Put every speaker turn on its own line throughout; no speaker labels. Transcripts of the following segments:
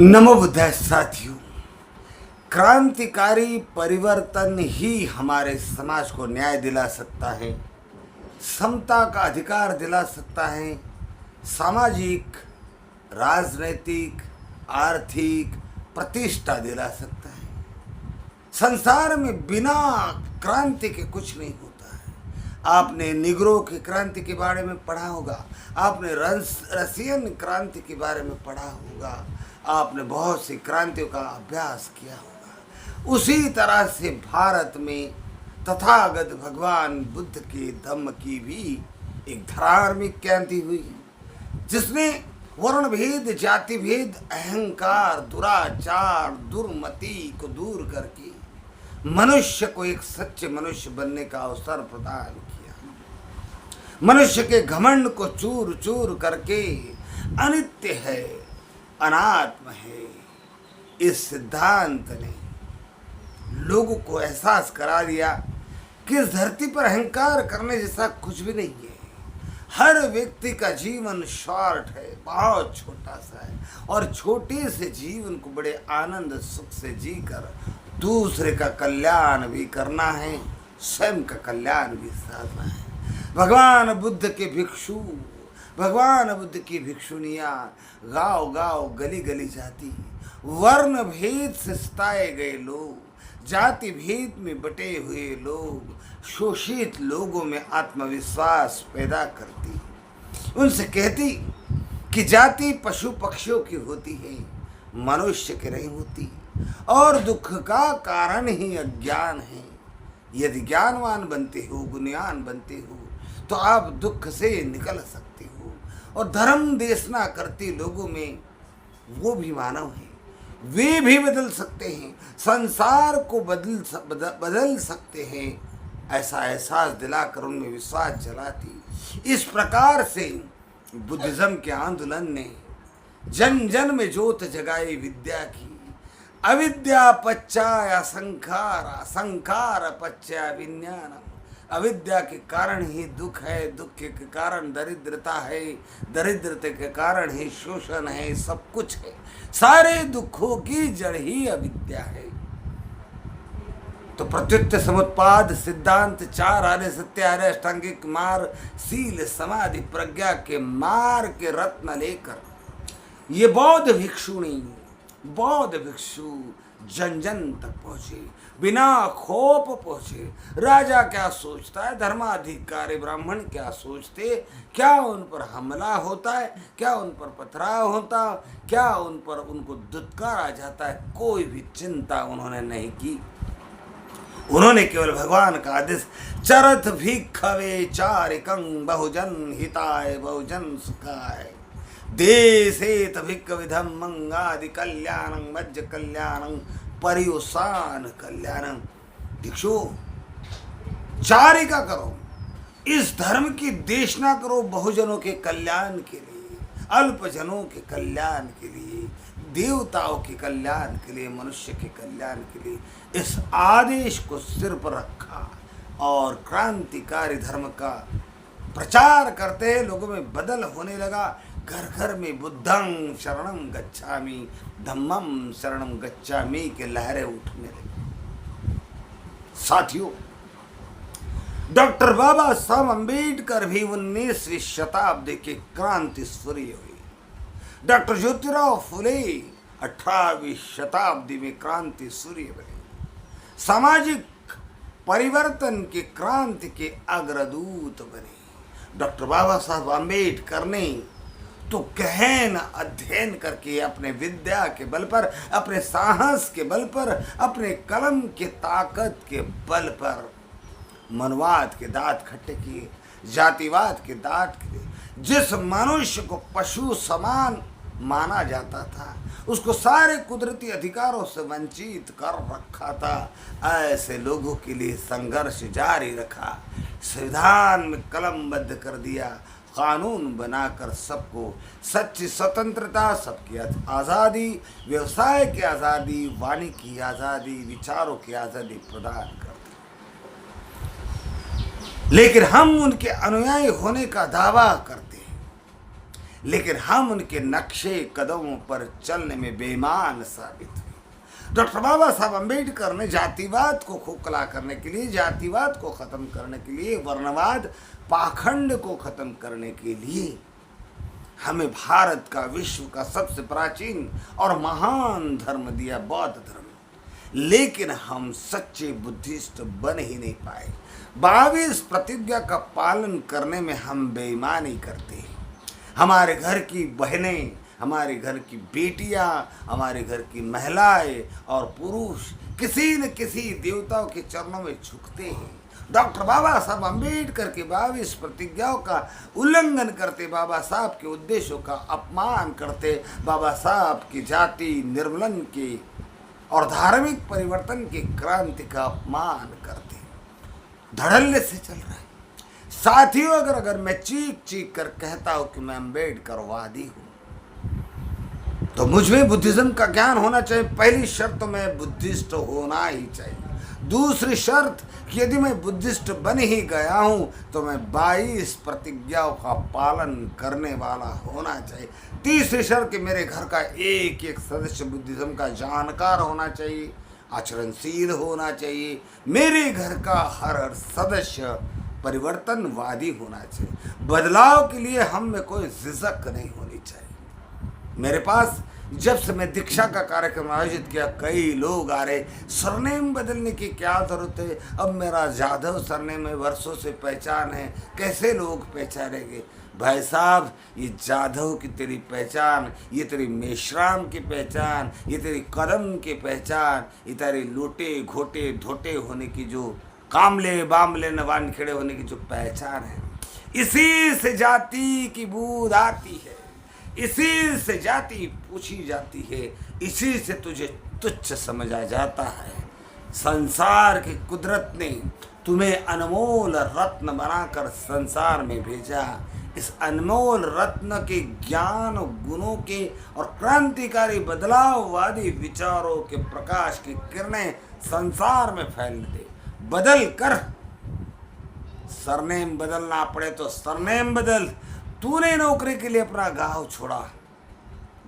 नमो बुद्धाय साथियों। क्रांतिकारी परिवर्तन ही हमारे समाज को न्याय दिला सकता है, समता का अधिकार दिला सकता है, सामाजिक, राजनैतिक, आर्थिक प्रतिष्ठा दिला सकता है। संसार में बिना क्रांति के कुछ नहीं होता है। आपने निग्रो की क्रांति के बारे में पढ़ा होगा, आपने रशियन क्रांति के बारे में पढ़ा होगा, आपने बहुत सी क्रांतियों का अभ्यास किया होगा। उसी तरह से भारत में तथागत भगवान बुद्ध के धम्म की भी एक धार्मिक क्रांति हुई, जिसने वर्ण भेद, जाति भेद, अहंकार, दुराचार, दुर्मति को दूर करके मनुष्य को एक सच्चे मनुष्य बनने का अवसर प्रदान किया। मनुष्य के घमंड को चूर चूर करके अनित्य है, अनात्म है, इस सिद्धांत ने लोगों को एहसास करा दिया कि इस धरती पर अहंकार करने जैसा कुछ भी नहीं है। हर व्यक्ति का जीवन शॉर्ट है, बहुत छोटा सा है, और छोटे से जीवन को बड़े आनंद सुख से जीकर दूसरे का कल्याण भी करना है, स्वयं का कल्याण भी साधना है। भगवान बुद्ध के भिक्षु, भगवान बुद्ध की भिक्षुनियाँ गाँव गाँव गली गली जाती, वर्ण भेद से सताए गए लोग, जाति भेद में बटे हुए लोग, शोषित लोगों में आत्मविश्वास पैदा करती, उनसे कहती कि जाति पशु पक्षियों की होती है, मनुष्य की नहीं होती, और दुख का कारण ही अज्ञान है। यदि ज्ञानवान बनते हो, गुणवान बनते हो, तो आप दुख से निकल सकते हो। और धर्म देशना करते लोगों में वो भी मानव हैं, वे भी बदल सकते हैं, संसार को बदल सकते हैं, ऐसा एहसास दिलाकर उनमें विश्वास जलाती। इस प्रकार से बुद्धिज्म के आंदोलन ने जन जन में ज्योत जगाई विद्या की। अविद्या पच्चाय संखार, संखार पच्चाय विज्ञानम। अविद्या के कारण ही दुख है, दुख के कारण दरिद्रता है, दरिद्रता के कारण ही शोषण है, सब कुछ है। सारे दुखों की जड़ ही अविद्या है। तो प्रत्युत्थ समुत्पाद सिद्धांत, चार आर्य सत्य, आर्य अष्टांगिक मार्ग, सील समाधि प्रज्ञा के मार्ग के रत्न लेकर ये बौद्ध भिक्षुणी, बौद्ध भिक्षु जन जन तक पहुंचे, बिना खौफ पहुंचे। राजा क्या सोचता है, धर्माधिकारी ब्राह्मण क्या सोचते, क्या उन पर हमला होता है, क्या उन पर पथराव होता, क्या उन पर उनको दुत्कारा जाता है, कोई भी चिंता उन्होंने नहीं की। उन्होंने केवल भगवान का आदेश, चरथ भिक्षवे चारिकं बहुजन हिताय बहुजन सुखाय, देशेत भिक्ख विधम मंगादि कल्याणं मज्ज कल्याणं परियोसान कल्याणं। भिक्षु चारिका करो, इस धर्म की देशना करो, बहुजनों के कल्याण के लिए, अल्पजनों के कल्याण के लिए, देवताओं के कल्याण के लिए, मनुष्य के कल्याण के लिए। इस आदेश को सिर पर रखा और क्रांतिकारी धर्म का प्रचार करते लोगों में बदल होने लगा। घर घर में बुद्धं शरणं गच्छामि, धम्मं शरणं गच्छामि के लहरें उठने लगी। साथियों, डॉक्टर बाबा साहब अम्बेडकर भी 19वीं शताब्दी के क्रांति सूर्य हुए। डॉक्टर ज्योतिराव फुले 18वीं शताब्दी में क्रांति सूर्य बने। सामाजिक परिवर्तन के क्रांति के अग्रदूत बने। डॉक्टर बाबा साहब अम्बेडकर ने तो गहन अध्ययन करके अपने विद्या के बल पर, अपने साहस के बल पर, अपने कलम के ताकत के बल पर मनवाद के दांत खट्टे किए, जातिवाद के दांत किए। जिस मनुष्य को पशु समान माना जाता था, उसको सारे कुदरती अधिकारों से वंचित कर रखा था, ऐसे लोगों के लिए संघर्ष जारी रखा। संविधान में कलमबद्ध कर दिया, कानून बनाकर सबको सच्ची स्वतंत्रता, सबकी आज़ादी, व्यवसाय की आज़ादी, वाणी की आज़ादी, विचारों की आज़ादी प्रदान कर दी। लेकिन हम उनके अनुयायी होने का दावा करते हैं, लेकिन हम उनके नक्शे कदमों पर चलने में बेईमान साबित हुए। डॉक्टर बाबा साहब अम्बेडकर ने जातिवाद को खोखला करने के लिए, जातिवाद को खत्म करने के लिए, वर्णवाद पाखंड को खत्म करने के लिए हमें भारत का, विश्व का सबसे प्राचीन और महान धर्म दिया, बौद्ध धर्म। लेकिन हम सच्चे बुद्धिस्ट बन ही नहीं पाए। 22 प्रतिज्ञा का पालन करने में हम बेईमानी करते हैं। हमारे घर की बहनें, हमारे घर की बेटियां, हमारे घर की महिलाएं और पुरुष किसी न किसी देवताओं के चरणों में झुकते हैं। डॉक्टर बाबा साहब अम्बेडकर के 22 प्रतिज्ञाओं का उल्लंघन करते, बाबा साहब के उद्देश्यों का अपमान करते, बाबा साहब की जाति निर्मूलन के और धार्मिक परिवर्तन की क्रांति का अपमान करते। धड़ल्ले से चल रहा है साथियों। अगर मैं चीख चीख कर कहता हूं कि मैं अम्बेडकरवादी हूं, तो मुझमें बुद्धिज्म का ज्ञान होना चाहिए। पहली शर्त तो मैं बुद्धिस्ट होना ही चाहिए। दूसरी शर्त कि यदि मैं बुद्धिस्ट बन ही गया हूं तो मैं 22 प्रतिज्ञाओं का पालन करने वाला होना चाहिए। तीसरी शर्त कि मेरे घर का एक एक सदस्य बुद्धिज्म का जानकार होना चाहिए, आचरणशील होना चाहिए। मेरे घर का हर सदस्य परिवर्तनवादी होना चाहिए। बदलाव के लिए हम में कोई झिझक नहीं होनी चाहिए। मेरे पास जब से मैं दीक्षा का कार्यक्रम आयोजित किया, कई लोग आ रहे, सरनेम बदलने की क्या जरूरत है, अब मेरा जाधव सरनेम में वर्षों से पहचान है, कैसे लोग पहचानेंगे। भाई साहब, ये जाधव की तेरी पहचान, ये तेरी मेश्राम की पहचान, ये तेरी कदम की पहचान, ये तेरी लोटे घोटे धोटे होने की जो कामले बामले नवान खड़े होने की जो पहचान है, इसी से जाति की बूंद आती है, इसी से जाति पूछी जाती है, इसी से तुझे तुच्छ समझा जाता है। संसार की कुदरत ने तुम्हें अनमोल रत्न बनाकर संसार में भेजा। इस अनमोल रत्न के ज्ञान, गुणों के और क्रांतिकारी बदलाववादी विचारों के प्रकाश की किरणें संसार में फैलने दे। बदल कर, सरनेम बदलना पड़े तो सरनेम बदल। तूने नौकरी के लिए अपना गांव छोड़ा,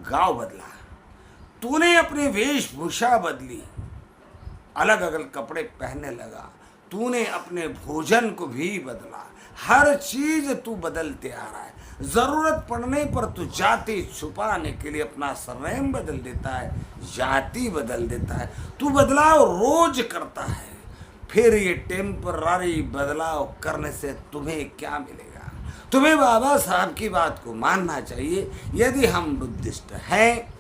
गांव बदला। तूने अपनी वेशभूषा बदली, अलग अलग कपड़े पहनने लगा। तूने अपने भोजन को भी बदला। हर चीज तू बदलते आ रहा है। जरूरत पड़ने पर तू जाति छुपाने के लिए अपना सरनेम बदल देता है, जाति बदल देता है। तू बदलाव रोज करता है। फिर ये टेम्पररी बदलाव करने से तुम्हें क्या मिलेगा? तुम्हें बाबा साहब की बात को मानना चाहिए। यदि हम बुद्धिस्ट हैं,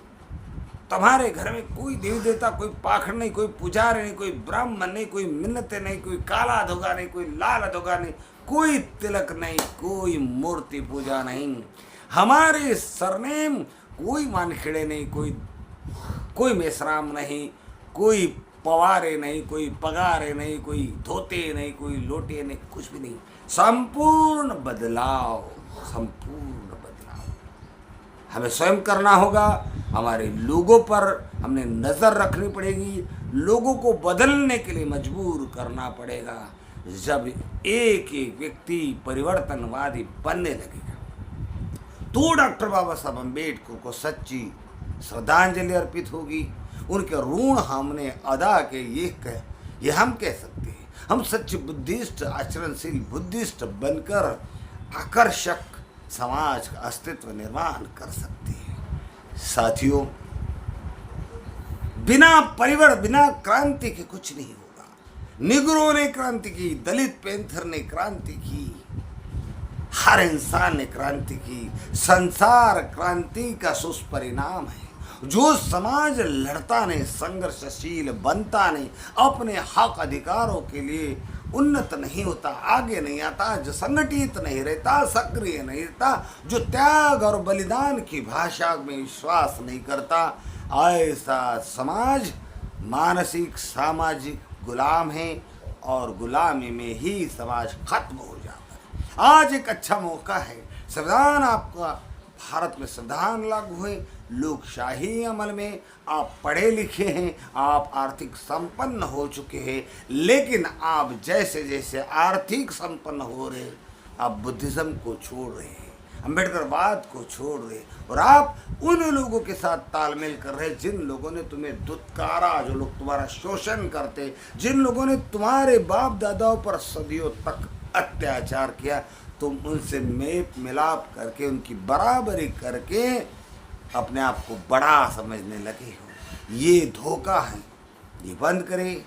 तुम्हारे घर में कोई देवी देवता, कोई पाखंड नहीं, कोई पुजारी नहीं, कोई ब्राह्मण नहीं, कोई मिन्नतें नहीं, कोई काला धोगा नहीं, कोई लाल धोगा नहीं, कोई तिलक नहीं, कोई मूर्ति पूजा नहीं। हमारे सरनेम कोई मानखेड़े नहीं, कोई मेसराम नहीं, कोई पवारे नहीं, कोई पगारे नहीं, कोई धोते नहीं, कोई लोटे नहीं, कुछ भी नहीं। संपूर्ण बदलाव, संपूर्ण बदलाव हमें स्वयं करना होगा। हमारे लोगों पर हमने नज़र रखनी पड़ेगी। लोगों को बदलने के लिए मजबूर करना पड़ेगा। जब एक एक व्यक्ति परिवर्तनवादी बनने लगेगा, तो डॉक्टर बाबा साहब अम्बेडकर को सच्ची श्रद्धांजलि अर्पित होगी। उनके ऋण हमने अदा के, ये हम कह सकते हैं। हम सच्चे बुद्धिस्ट, आचरणशील बुद्धिस्ट बनकर आकर्षक समाज का अस्तित्व निर्माण कर सकते हैं। साथियों, बिना परिवर्तन, बिना क्रांति के कुछ नहीं होगा। निग्रो ने क्रांति की, दलित पैंथर ने क्रांति की, हर इंसान ने क्रांति की। संसार क्रांति का सुपरिणाम है। जो समाज लड़ता नहीं, संघर्षशील बनता नहीं, अपने हक अधिकारों के लिए उन्नत नहीं होता, आगे नहीं आता, जो संगठित नहीं रहता, सक्रिय नहीं रहता, जो त्याग और बलिदान की भाषा में विश्वास नहीं करता, ऐसा समाज मानसिक सामाजिक गुलाम है और गुलामी में ही समाज खत्म हो जाता है। आज एक अच्छा मौका है। संविधान आपका, भारत में संविधान लागू हुए, लोकशाही अमल में, आप पढ़े लिखे हैं, आप आर्थिक संपन्न हो चुके हैं, लेकिन आप जैसे जैसे आर्थिक संपन्न हो रहे, आप बुद्धिज्म को छोड़ रहे हैं। अम्बेडकरवाद को छोड़ दे और आप उन लोगों के साथ तालमेल कर रहे जिन लोगों ने तुम्हें दुत्कारा, जो लोग तुम्हारा शोषण करते, जिन लोगों ने तुम्हारे बाप दादाओं पर सदियों तक अत्याचार किया, तुम उनसे मेल मिलाप करके उनकी बराबरी करके अपने आप को बड़ा समझने लगे हो। ये धोखा है, ये बंद करें।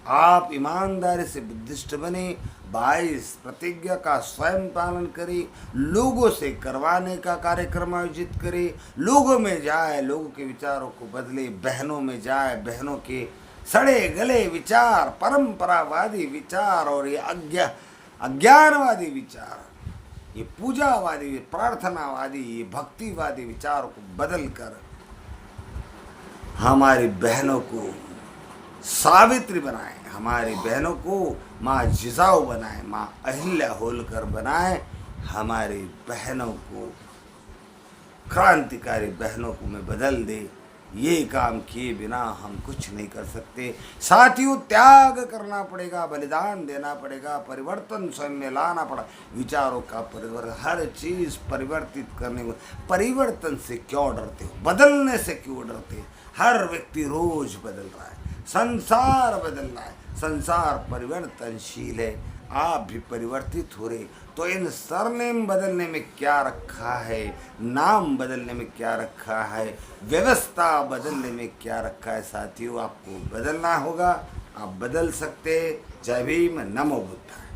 आप ईमानदारी से बुद्धिस्ट बने, 22 प्रतिज्ञा का स्वयं पालन करें, लोगों से करवाने का कार्यक्रम आयोजित करें, लोगों में जाए, लोगों के विचारों को बदले, बहनों में जाए, बहनों के सड़े गले विचार, परंपरावादी विचार और ये अज्ञानवादी विचार, ये पूजावादी, प्रार्थनावादी, ये भक्तिवादी विचारों को बदल कर हमारी बहनों को सावित्री बनाए, हमारी बहनों को माँ जिजाऊ बनाए, माँ अहिल्या होलकर बनाए, हमारी बहनों को, क्रांतिकारी बहनों को में बदल दे। ये काम किए बिना हम कुछ नहीं कर सकते साथियों। त्याग करना पड़ेगा, बलिदान देना पड़ेगा, परिवर्तन स्वयं में लाना पड़ा, विचारों का परिवर्तन, हर चीज़ परिवर्तित करने को। परिवर्तन से क्यों डरते हो, बदलने से क्यों डरते हो? हर व्यक्ति रोज बदल रहा है, संसार बदल रहा है, संसार परिवर्तनशील है, आप भी परिवर्तित हो रहे। तो इन सरनेम बदलने में क्या रखा है, नाम बदलने में क्या रखा है, व्यवस्था बदलने में क्या रखा है साथियों? आपको बदलना होगा, आप बदल सकते। जय भीम, नमो बुद्धाय।